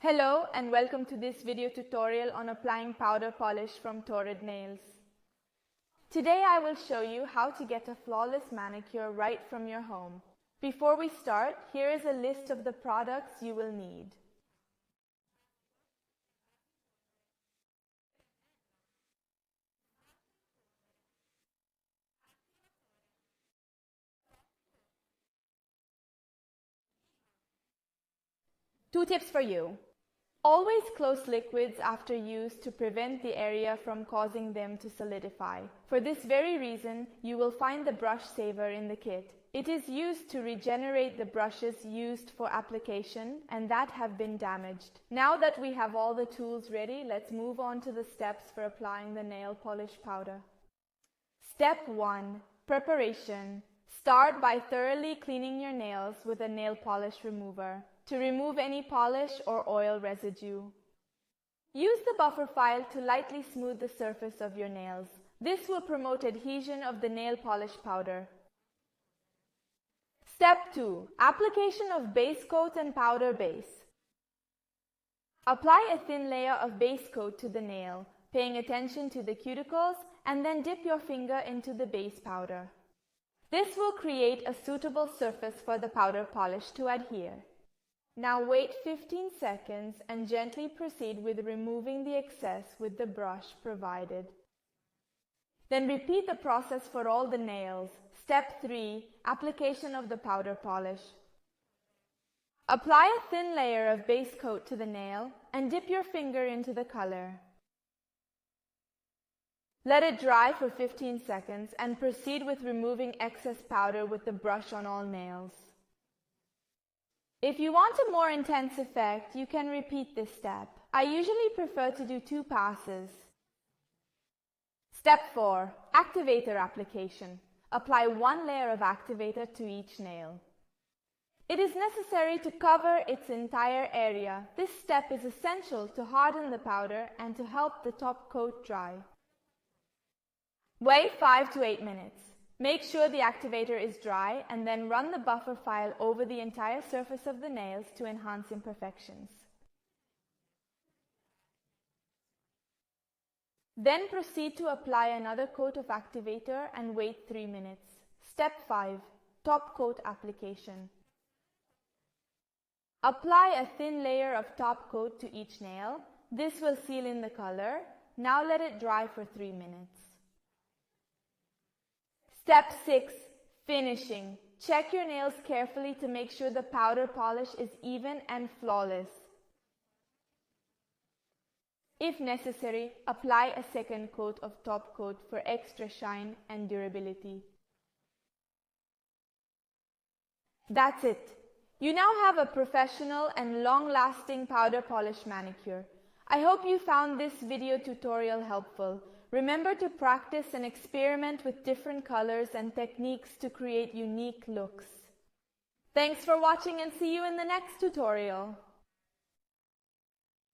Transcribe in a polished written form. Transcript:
Hello and welcome to this video tutorial on applying powder polish from Torrid Nails. Today I will show you how to get a flawless manicure right from your home. Before we start, here is a list of the products you will need. Two tips for you. Always close liquids after use to prevent the area from causing them to solidify. For this very reason, you will find the brush saver in the kit. It is used to regenerate the brushes used for application and that have been damaged. Now that we have all the tools ready, let's move on to the steps for applying the nail polish powder. Step 1. Preparation. Start by thoroughly cleaning your nails with a nail polish remover to remove any polish or oil residue. Use the buffer file to lightly smooth the surface of your nails. This will promote adhesion of the nail polish powder. Step 2. Application of base coat and powder base. Apply a thin layer of base coat to the nail, paying attention to the cuticles, and then dip your finger into the base powder. This will create a suitable surface for the powder polish to adhere. Now wait 15 seconds and gently proceed with removing the excess with the brush provided. Then repeat the process for all the nails. Step 3. Application of the powder polish. Apply a thin layer of base coat to the nail and dip your finger into the color. Let it dry for 15 seconds and proceed with removing excess powder with the brush on all nails. If you want a more intense effect, you can repeat this step. I usually prefer to do 2 passes. Step 4. Activator application. Apply 1 layer of activator to each nail. It is necessary to cover its entire area. This step is essential to harden the powder and to help the top coat dry. Wait 5 to 8 minutes. Make sure the activator is dry and then run the buffer file over the entire surface of the nails to enhance imperfections. Then proceed to apply another coat of activator and wait 3 minutes. Step 5. Top coat application. Apply a thin layer of top coat to each nail. This will seal in the color. Now let it dry for 3 minutes. Step 6. Finishing. Check your nails carefully to make sure the powder polish is even and flawless. If necessary, apply a second coat of top coat for extra shine and durability. That's it. You now have a professional and long-lasting powder polish manicure. I hope you found this video tutorial helpful. Remember to practice and experiment with different colors and techniques to create unique looks. Thanks for watching and see you in the next tutorial.